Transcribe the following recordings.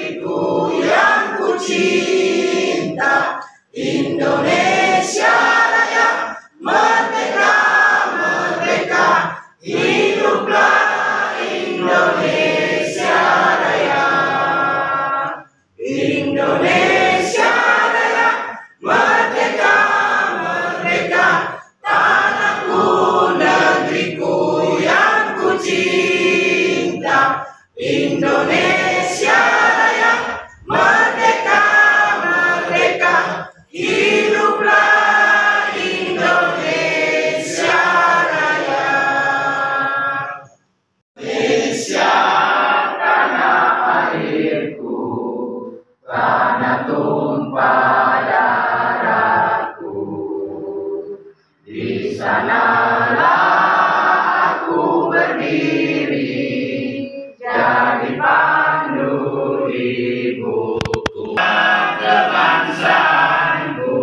negeriku yang ku cinta, Indonesia Raya, merdeka, merdeka, hiduplah Indonesia Raya. Indonesia Raya, merdeka, merdeka, tanahku, negeriku yang ku cinta, Indonesia Raya, merdeka, merdeka, hiduplah Indonesia Raya. Indonesia tanah airku, tanah tumpah darahku, di sanalah aku berdiri, jadi pandu ibuku. Kebangsaanku,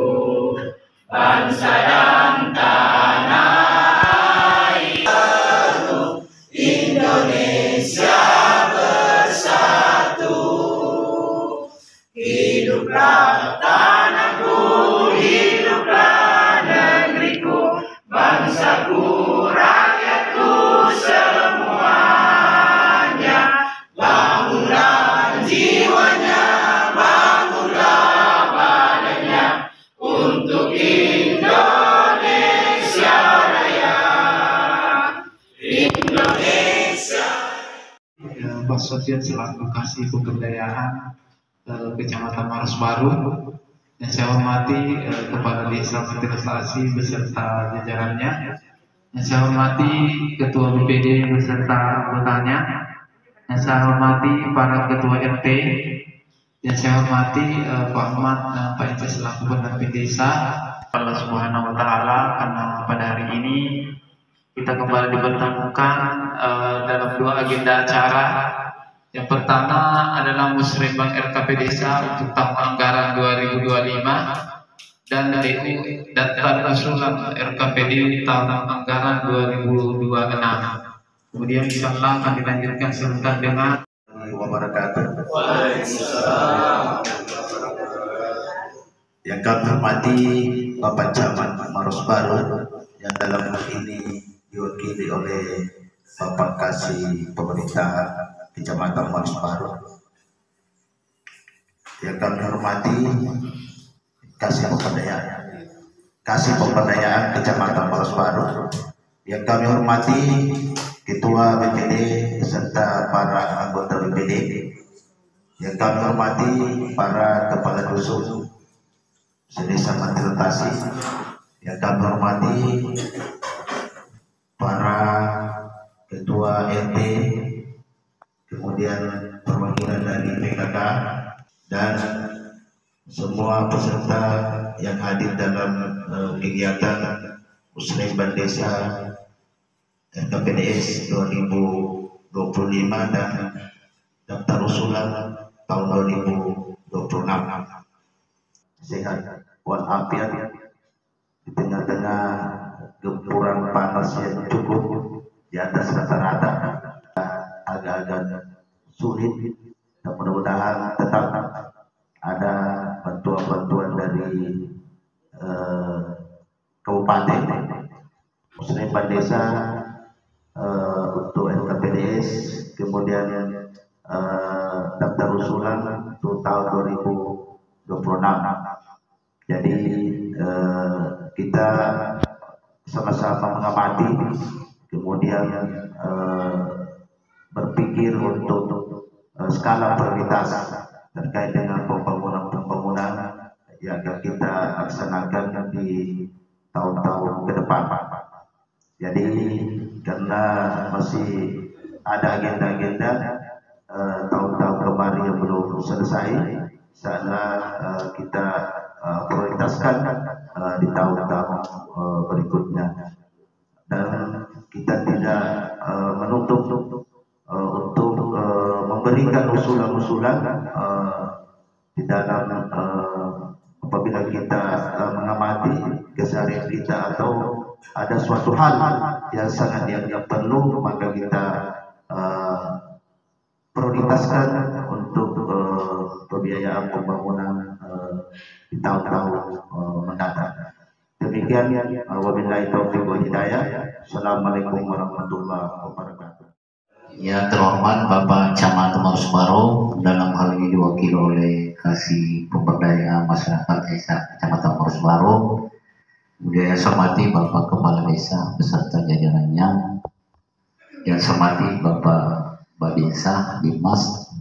bangsa dan tanah airku, Indonesia bersatu. Hiduplah tanahku, hiduplah negeriku, bangsaku, rakyatku semuanya. Bangunlah jiwanya, bangunlah badannya, untuk Indonesia Raya. Indonesia. Pak Sofyan selaku Kasih Pemberdayaan Kecamatan Maros Baru, yang saya hormati Kepala Desa Sosialisasi beserta jajarannya, yang saya hormati Ketua BPD beserta anggotanya, yang saya hormati para Ketua RT, yang saya hormati Pak Ahmad, Pak Ece selaku pendamping desa. Allah Subhanahu Wa Taala, karena pada hari ini kita kembali dipertemukan dalam dua agenda acara. Yang pertama adalah musrembang RKP Desa untuk tahun anggaran 2025 dan DU daftar usulan RKPD tahun anggaran 2026. Kemudian insyaallah akan dilanjutkan sebentar dengan wabarakatuh. Yang kami hormati Bapak Camat Maros Baru, yang dalam hal ini diwakili oleh Bapak Kasih Pemerintah Kecamatan Maros Baru. Yang kami hormati Kasih Pemberdayaan Kecamatan Maros Baru. Yang kami hormati Ketua BPD serta para anggota BPD. Yang kami hormati para kepala dusun sedesa Mantirotasi. Yang kami hormati para ketua RT, kemudian perwakilan dari PKK, dan semua peserta yang hadir dalam kegiatan musrembang desa RKPDS 2025 dan daftar usulan tahun 2026. Sehat walafiat di tengah-tengah gempuran panas yang cukup di atas rata-rata, agak-agak sulit, dan mudah-mudahan tetap ada bantuan-bantuan dari kabupaten musrembang desa untuk RKPDS, kemudian daftar usulan untuk tahun 2026. Jadi kita sama-sama mengamati, kemudian berpikir untuk skala prioritas terkait dengan pembangunan yang akan kita laksanakan di tahun-tahun ke depan. Jadi karena masih ada agenda-agenda tahun-tahun kemarin yang belum selesai, sana kita prioritaskan di tahun-tahun berikutnya, dan kita tidak menutup untuk memberikan usulan-usulan di dalam apabila kita mengamati keseharian kita atau ada suatu hal yang sangat dianggap perlu, maka kita prioritaskan untuk pembiayaan pembangunan di tahun-tahun mendatang. Demikian, wabillahi taufiq wal hidayah. Assalamualaikum warahmatullahi wabarakatuh. Ya, terhormat Bapak Camat Marusbaro, dalam hal ini diwakili oleh Kasih Pemberdayaan Masyarakat Desa Kecamatan Marusbaro. Kemudian yang saya hormati Bapak Kepala Desa beserta jajarannya. Yang saya hormati Bapak Babinsa, Dimas.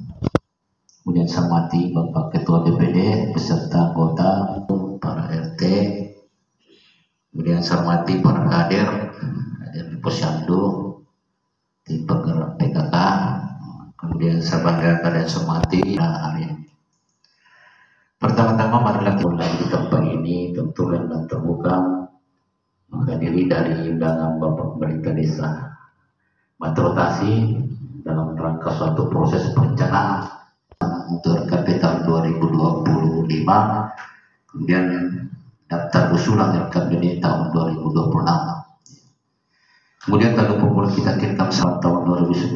Kemudian saya hormati Bapak Ketua DPD beserta anggota, para RT. Kemudian saya hormati para kader di Posyandu, tim penggerak PKK. Kemudian saya banggakan dan hormati hari ini. Pertama-tama marilah kita mulai di tempat ini tentu dan terbuka menghadiri dari undangan Bapak Pemerintah Desa Batu Rotasi dalam rangka suatu proses perencanaan untuk RKP tahun 2025, kemudian daftar usulan RKPD tahun 2026. Kemudian kalau pembuat kita kirim tahun 2019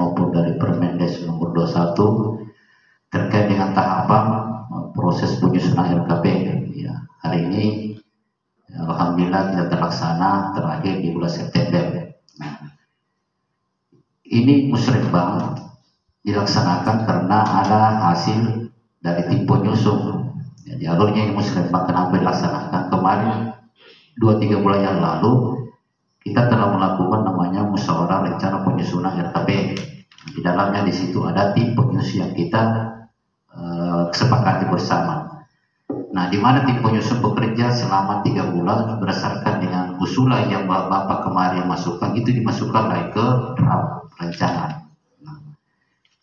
maupun dari Permendes nomor 21 terkait dengan tahapan proses penyusunan RKP. Ya, hari ini alhamdulillah kita terlaksana terakhir di bulan September. Nah, ini musrembang dilaksanakan karena ada hasil dari tim penyusun. Jadi alurnya ini musrembang kenapa dilaksanakan kemarin 2-3 bulan yang lalu kita telah melakukan namanya musyawarah rencana penyusunan RKP. Di dalamnya di situ ada tim penyusun yang kita kesepakati bersama. Nah, di mana tim penyusun bekerja selama 3 bulan berdasarkan dengan usulan yang Bapak kemarin masukkan, itu dimasukkan lagi ke draft rancangan. Nah,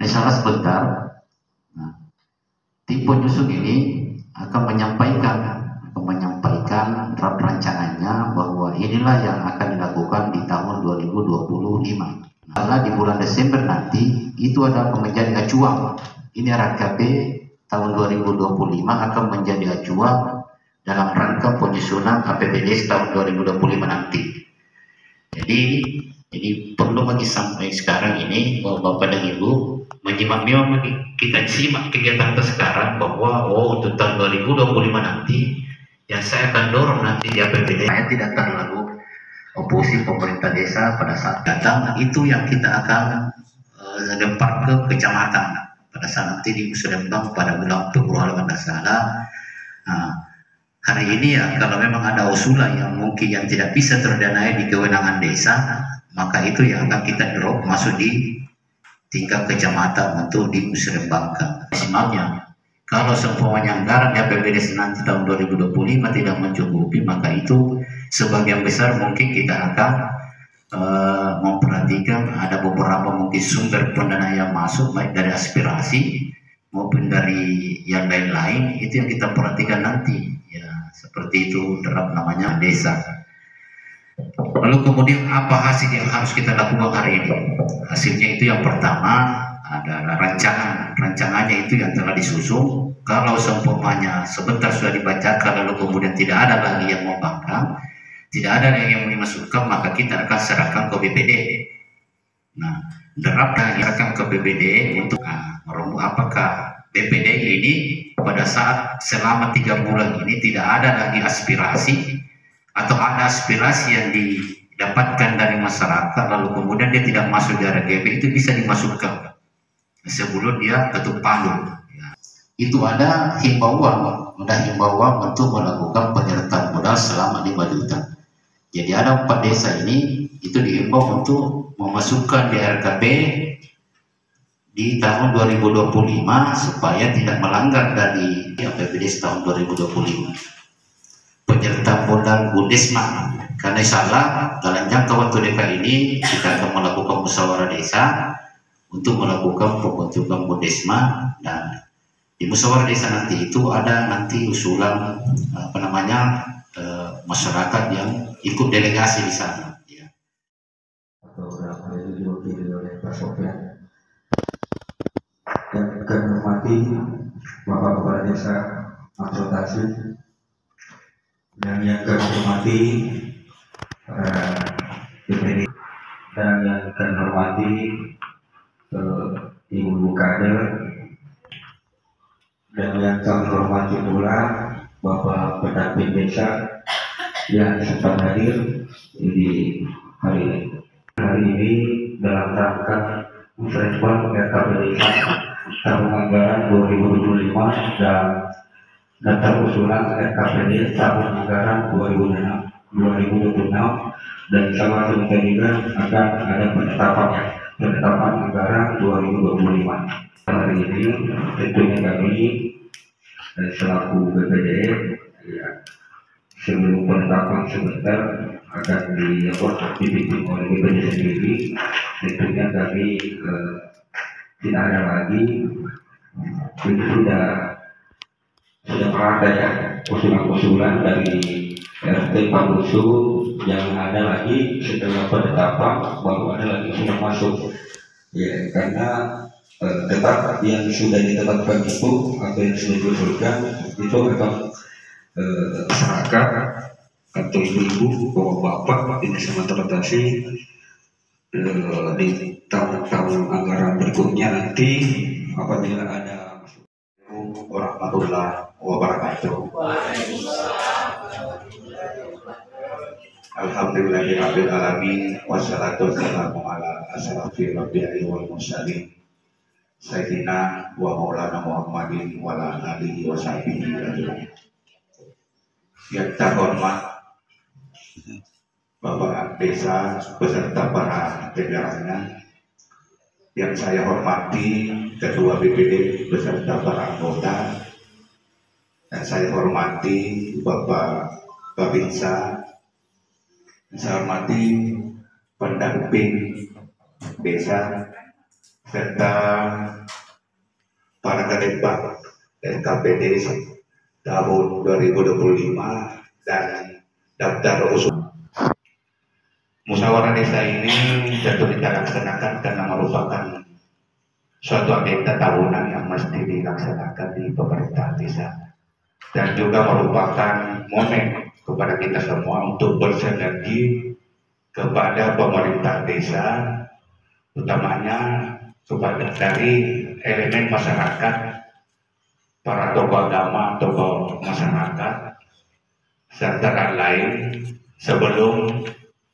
misalnya sebentar, tim penyusun ini akan menyampaikan draft rancangannya bahwa inilah yang akan dilakukan di tahun 2025. Karena di bulan Desember nanti itu ada menjadi acuan. Ini RKP tahun 2025 akan menjadi acuan dalam rangka penyusunan APBD tahun 2025 nanti. Jadi perlu bagi sampai sekarang ini bahwa Bapak dan Ibu menyimak, memang kita simak kegiatan kita sekarang bahwa untuk tahun 2025 nanti yang saya akan dorong nanti di APBD, saya tidak terlalu oposisi pemerintah desa pada saat datang, itu yang kita akan lempar ke kecamatan pada saat nanti di Musrembang pada bulan Februari kalau tidak salah. Nah, hari ini ya kalau memang ada usulan yang mungkin yang tidak bisa terdanai di kewenangan desa, maka itu yang akan kita drop masuk di tingkat kecamatan untuk dimusrembangkan. Maksimalnya kalau seumpamanya anggaran APBD nanti tahun 2025 tidak mencukupi, maka itu sebagian besar mungkin kita akan memperhatikan ada beberapa mungkin sumber pendanaan yang masuk baik dari aspirasi maupun dari yang lain-lain, itu yang kita perhatikan nanti ya, seperti itu dalam namanya desa. Lalu kemudian apa hasil yang harus kita lakukan hari ini? Hasilnya itu yang pertama adalah rancangannya itu yang telah disusun. Kalau seumpamanya sebentar sudah dibacakan lalu kemudian tidak ada lagi yang membangkang, tidak ada yang dimasukkan, maka kita akan serahkan ke BPD. Nah, draft dan serahkan ke BPD untuk apakah BPD ini pada saat selama 3 bulan ini tidak ada lagi aspirasi atau ada aspirasi yang didapatkan dari masyarakat lalu kemudian dia tidak masuk di RKP, itu bisa dimasukkan sebelum dia ketuk palu. Itu ada himbauan untuk melakukan penyertaan modal selama 5 juta. Jadi ada 4 desa ini itu diimbau untuk memasukkan di RKP di tahun 2025 supaya tidak melanggar dari APBD tahun 2025. Penyertaan modal Bundesma, karena salah dalam jangka waktu dekat ini kita akan melakukan musyawarah desa untuk melakukan pembentukan Bundesma, dan di musyawarah desa nanti itu ada nanti usulan masyarakat yang ikut delegasi di sana. Ya. Atau berapa itu diwakili oleh Pak Sofyan. Yang kami hormati Bapak Kepala Desa Aksotasi, dan yang kami hormati DPD, dan yang kami hormati ibu-ibu kader, Dan yang kami hormati pula Bapak Pendamping Desa yang sempat hadir di hari ini dalam rangka musrenbang RKP Desa tahun anggaran 2025 dan daftar usulan RKPD tahun anggaran 2026 dan sama demikian juga akan ada penetapan anggaran 2025. Hari ini tentunya kami selaku BPD ya, sebelum penetapan sebentar akan dipimpin oleh BPD sendiri. Tentunya kami tidak ada lagi itu sudah ada ya usulan-usulan dari RT Pamusu yang ada lagi setelah penetapan baru ada lagi sudah masuk ya, karena tetap yang sudah ditetapkan itu atau yang sudah diusulkan itu akan masyarakat atau ibu-ibu bapak-bapak ini sama transportasi di tahun-tahun anggaran berikutnya nanti apabila ada warahmatullahi wabarakatuh. Alhamdulillahirabbil alamin wassalatu wassalamu ala asyrafil anbiya'i wal mursalin sayyidina wa maulana Muhammadin wa ala alihi wa sahbihi ajmain. Yang terhormat Bapak Desa beserta para jajarannya, yang saya hormati Ketua BPD beserta para anggota, dan saya hormati Bapak Babinsa, saya hormati pendamping desa serta para kadepar RKPD tahun 2025 dan daftar usul. Musyawarah desa ini tentu kita laksanakan karena merupakan suatu agenda tahunan yang mesti dilaksanakan di pemerintah desa dan juga merupakan momen kepada kita semua untuk bersinergi kepada pemerintah desa, utamanya kepada dari elemen masyarakat, para tokoh agama, tokoh masyarakat, serta lain. Sebelum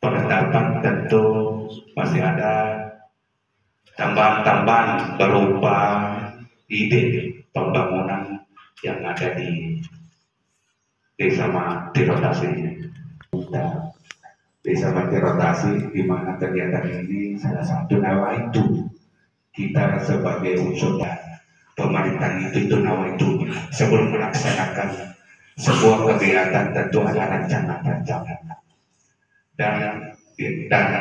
penetapan tentu masih ada tambahan-tambahan berupa ide pembangunan yang ada di Desa Mati Rotasi ini. Desa Mati Rotasi, di mana kegiatan ini salah satu nawaitu kita sebagai unsur pemerintahan itu nawaitu sebelum melaksanakan sebuah kegiatan tentu ada rencana-rencana. Dan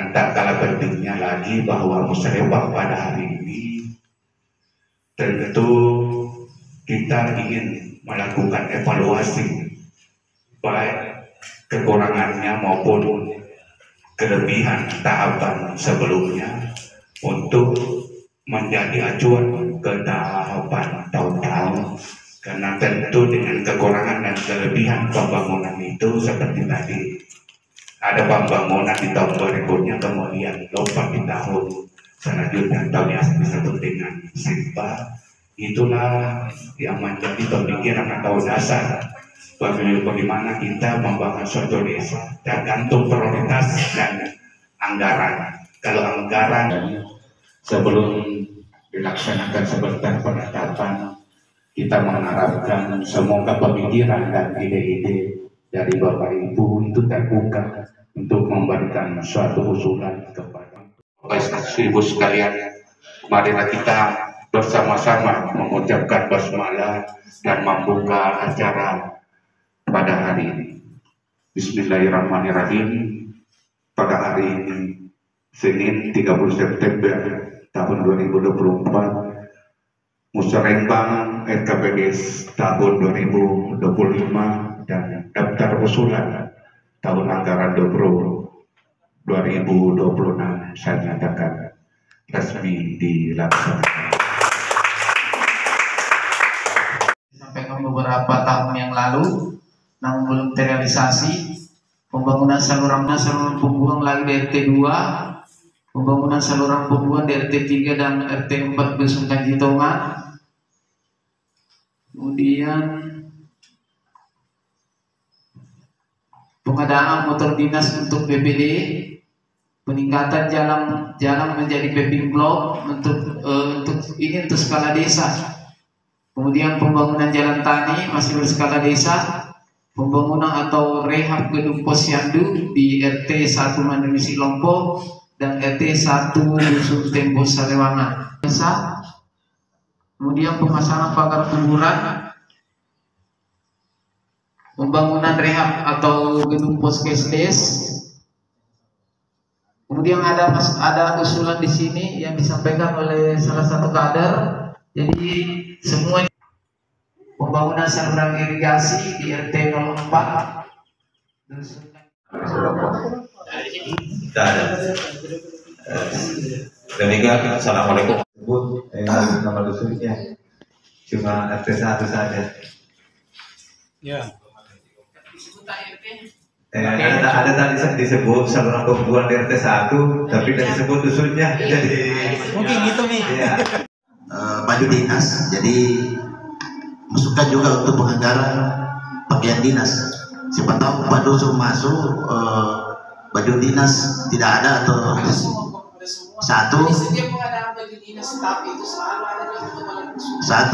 tak kalah pentingnya lagi bahwa musyawarah pada hari ini tentu kita ingin melakukan evaluasi baik kekurangannya maupun kelebihan tahapan sebelumnya untuk menjadi acuan ke tahapan tahun-tahun, karena tentu dengan kekurangan dan kelebihan pembangunan itu seperti tadi ada pembangunan di tahun berikutnya, kemudian lompat di tahun selanjutnya, tahun yang disebut dengan SIMPA. Itulah yang menjadi pemikiran atau dasar bagaimana kita membangun suatu desa, tergantung prioritas dan anggaran. Kalau anggaran sebelum dilaksanakan sebentar penetapan, kita mengharapkan semoga pemikiran dan ide-ide dari Bapak Ibu itu terbuka untuk memberikan suatu usulan kepada Bapak Ibu sekalian. Marilah kita bersama-sama mengucapkan basmalah dan membuka acara pada hari ini. Bismillahirrahmanirrahim. Pada hari ini Senin 30 September tahun 2024, musyawarah RKPD tahun 2025 dan daftar usulan tahun anggaran 2026 saya nyatakan resmi dilaksanakan. Sampaikan beberapa tahun yang lalu, namun belum terrealisasi. Pembangunan saluran pembuang lagi di RT 2, pembangunan saluran pembuang di RT 3 dan RT 4 Dusun Kanjitongan. Kemudian pengadaan motor dinas untuk BPD, peningkatan jalan menjadi paving block untuk untuk skala desa. Kemudian pembangunan jalan tani masih berskala desa, pembangunan atau rehab gedung posyandu di RT 1 Mandiri Lompo dan RT 1 Dusun Tembo Salewangan desa. Kemudian pemasangan pagar kuburan, pembangunan rehab atau gedung puskesdes. Kemudian ada usulan di sini yang disampaikan oleh salah satu kader. Jadi semua pembangunan saluran irigasi di RT 04. Tidak ada. Demikian, assalamualaikum. Nama dusunnya cuma RT 1 saja. Ya. Ada tadi disebut saluran pembuangan di RT 1, tapi tidak disebut dusunnya. Jadi Mungkin gitu nih. ya. Baju dinas, jadi masukkan juga untuk penganggaran pakaian dinas. Siapa tahu Pak Dusun masuk baju dinas tidak ada atau satu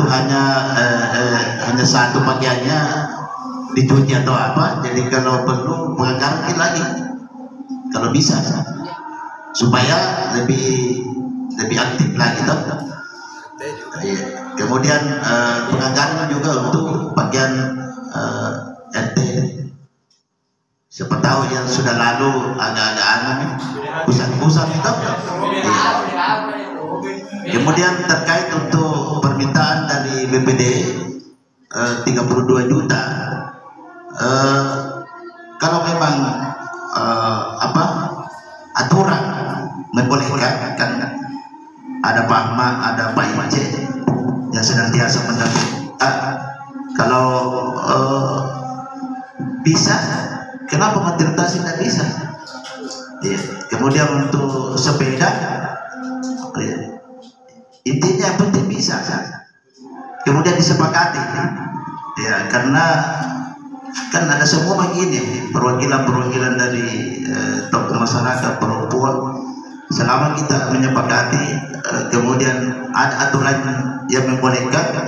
hanya satu pakaiannya dicuci atau apa. Jadi kalau perlu penganggaran lagi kalau bisa supaya lebih aktif lagi toh. Kemudian penganggaran juga untuk bagian RT. Siapa tahu yang sudah lalu agak-agak pusat-pusat itu. Kemudian terkait untuk permintaan dari BPD 32 juta. Kalau memang aturan membolehkan, kan ada Pak Ahmad, ada Pak Ice yang senantiasa mendampingi. Kalau bisa, kenapa materialisasi tidak bisa? Ya. Kemudian untuk sepeda, ya. Intinya yang penting bisa. Kemudian disepakati, ya, karena kan ada semua begini perwakilan dari tokoh masyarakat perempuan. Selama kita menyepakati, kemudian ada aturan yang membolehkan,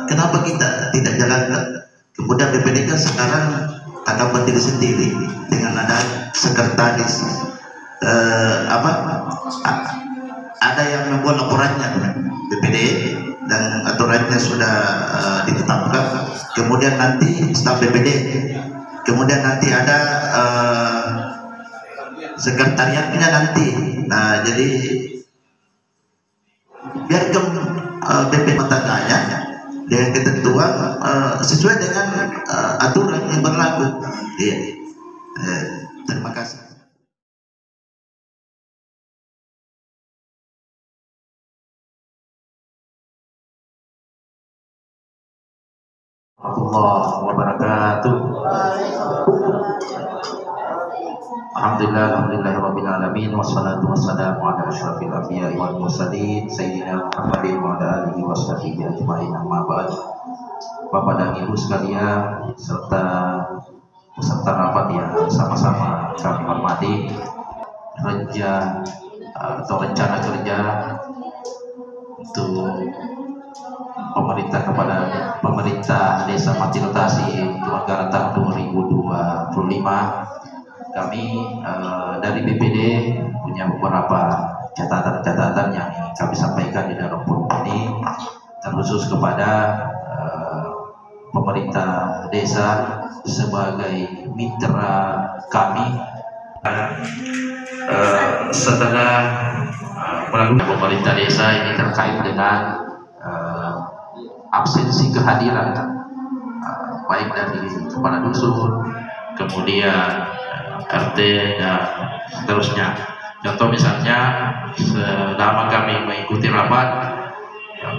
kenapa kita tidak jalankan? Kemudian BPD kan sekarang agak berdiri sendiri dengan ada sekretaris, ada yang membuat laporannya BPD dan aturannya sudah ditetapkan. Kemudian nanti staf BPD, kemudian nanti ada sekretariatnya nanti. Nah, jadi biarkan BP Matagaya dengan ketentuan sesuai dengan aturan yang berlaku. Iya. Terima kasih. Warahmatullahi wabarakatuh. Alhamdulillahirabbil alamin wassalatu wassalamu ala asyrafil anbiya'i wal mursalin sayyidina Muhammadin wa ala alihi washabihi ajmain, amma ba'd. Bapak dan Ibu sekalian serta peserta rapat yang sama-sama kami hormati, rencana kerja untuk pemerintah Desa Matilotasi anggaran tahun 2025. Kami dari BPD punya beberapa catatan-catatan yang ingin kami sampaikan di dalam forum ini, terkhusus kepada pemerintah desa sebagai mitra kami. Setelah melalui pemerintah desa ini terkait dengan absensi kehadiran baik dari kepala dusun, kemudian RT dan seterusnya. Contoh misalnya selama kami mengikuti rapat,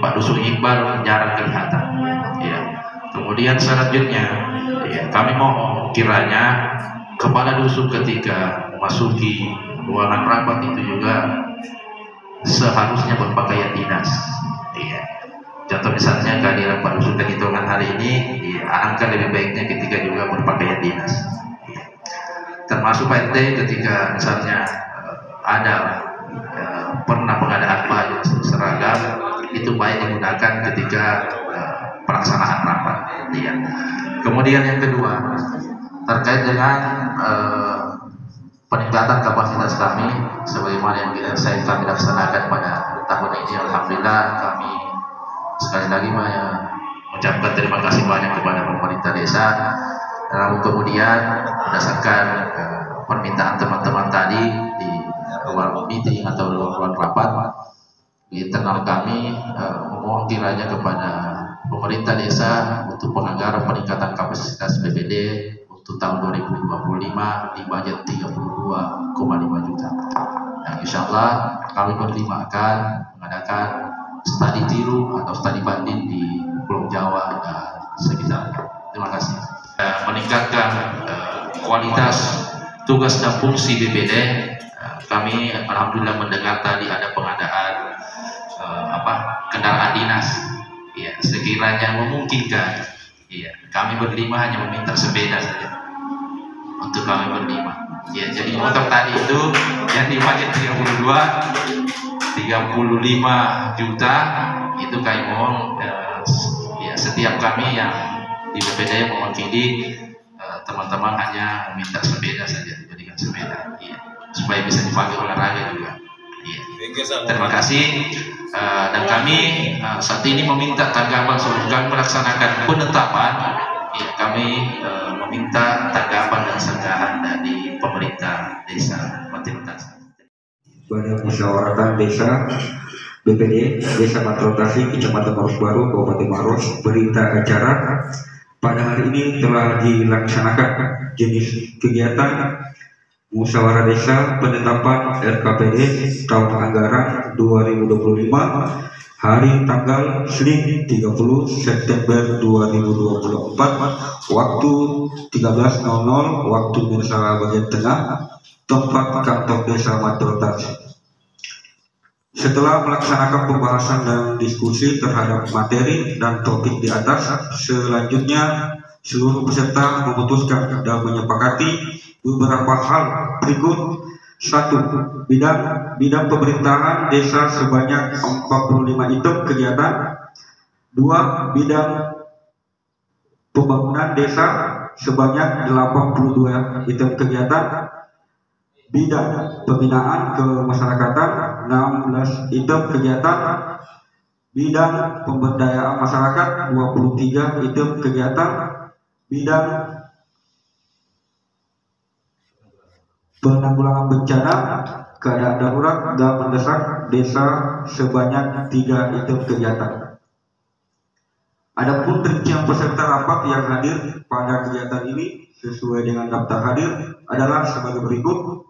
Pak Dusun Iqbal jarang kelihatan. Ya. Kemudian selanjutnya, ya, kami mohon kiranya kepala dusun ketika memasuki ruangan rapat itu juga seharusnya berpakaian dinas. Ya. atau misalnya kehadiran Pak Dusun Hitungan hari ini, alangkah lebih baiknya ketika juga berpakaian dinas. Termasuk Pak RT ketika misalnya ada pernah pengadaan baju seragam, itu baik digunakan ketika pelaksanaan rapat. Ya. Kemudian yang kedua, terkait dengan peningkatan kapasitas kami sebagaimana yang kami laksanakan pada tahun ini, alhamdulillah kami sekali lagi mengucapkan terima kasih banyak kepada pemerintah desa. Lalu kemudian berdasarkan permintaan teman-teman tadi di ruang meeting atau ruang rapat di internal kami, memohon kiranya kepada pemerintah desa untuk penganggaran peningkatan kapasitas BPD untuk tahun 2025 di budget 32,5 juta. Yang insya Allah kami berlima akan mengadakan studi tiru atau studi banding di Pulau Jawa dan sekitar. Terima kasih. Meningkatkan kualitas tugas dan fungsi BPD, kami alhamdulillah mendengar tadi ada pengadaan kendaraan dinas. Ya, sekiranya memungkinkan, ya, kami berlima hanya meminta sepeda saja untuk kami berlima. Ya, jadi motor tadi itu yang di budget 35 juta itu kami mohon ya, setiap kami yang di BPD mewakili teman-teman hanya minta sepeda saja, diberikan sepeda, ya, supaya bisa dipakai olahraga juga. Ya. Terima kasih. Dan kami saat ini meminta tanggapan sebelum kami melaksanakan penetapan, ya, kami meminta tanggapan dan sanggahan dari pemerintah desa Matirotasi. Badan Musyawaratan Desa BPD Desa Matirotasi Kecamatan Maros Baru Kabupaten Maros, berita acara pada hari ini telah dilaksanakan jenis kegiatan Musyawarah Desa penetapan RKPD tahun anggaran 2025 hari tanggal Senin 30 September 2024 waktu 13.00 waktu Indonesia bagian tengah, tempat kantor Desa Matirotasi. Setelah melaksanakan pembahasan dan diskusi terhadap materi dan topik di atas, selanjutnya seluruh peserta memutuskan dan menyepakati beberapa hal berikut. 1. Bidang pemerintahan desa sebanyak 45 item kegiatan. 2. Bidang pembangunan desa sebanyak 82 item kegiatan. Bidang pembinaan kemasyarakatan 16 item kegiatan. Bidang pemberdayaan masyarakat 23 item kegiatan. Bidang penanggulangan bencana keadaan darurat dan mendesak desa sebanyak 3 item kegiatan. Adapun rincian peserta rapat yang hadir pada kegiatan ini sesuai dengan daftar hadir adalah sebagai berikut.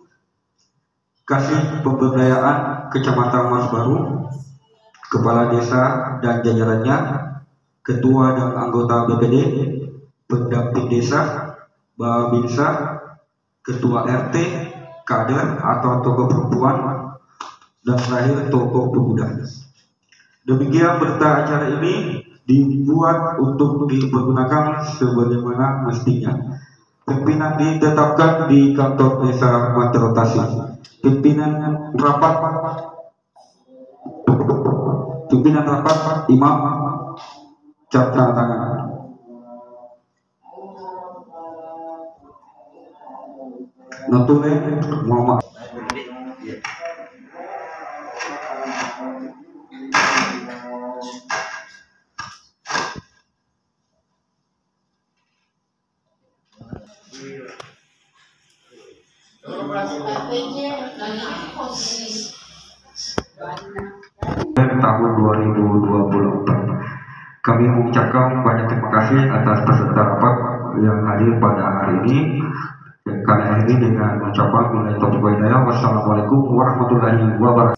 Kasih Pemberdayaan Kecamatan Maros Baru, Kepala Desa dan jajarannya, Ketua dan anggota BPD, Pendamping Desa, Babinsa, Ketua RT, kader atau tokoh perempuan, dan terakhir tokoh pemuda. Demikian berita acara ini dibuat untuk dipergunakan sebagaimana mestinya. Pimpinan ditetapkan di kantor Desa Matirotasi. Pimpinan rapat Imam Carta Tangan. Notule Muhammad. Tahun 2024. Kami mengucapkan banyak terima kasih atas peserta rapat yang hadir pada hari ini. Kami akhiri dengan ucapan mulai topik hidayah. Wassalamualaikum warahmatullahi wabarakatuh.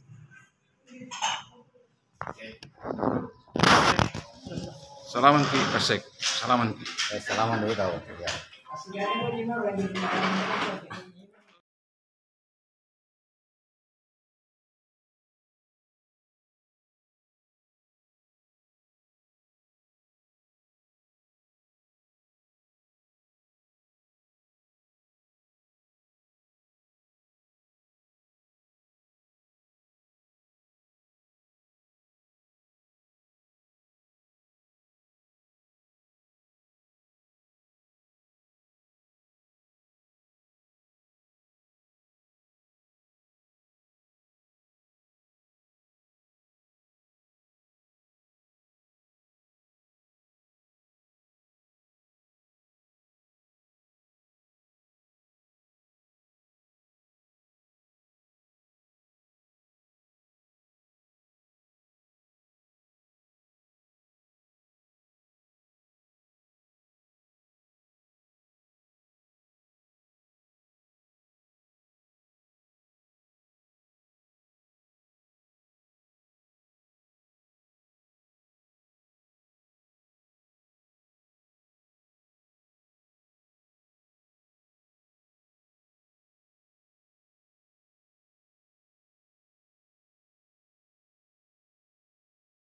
Salaman ki Asek. Salaman ki. Salaman dulu tahu.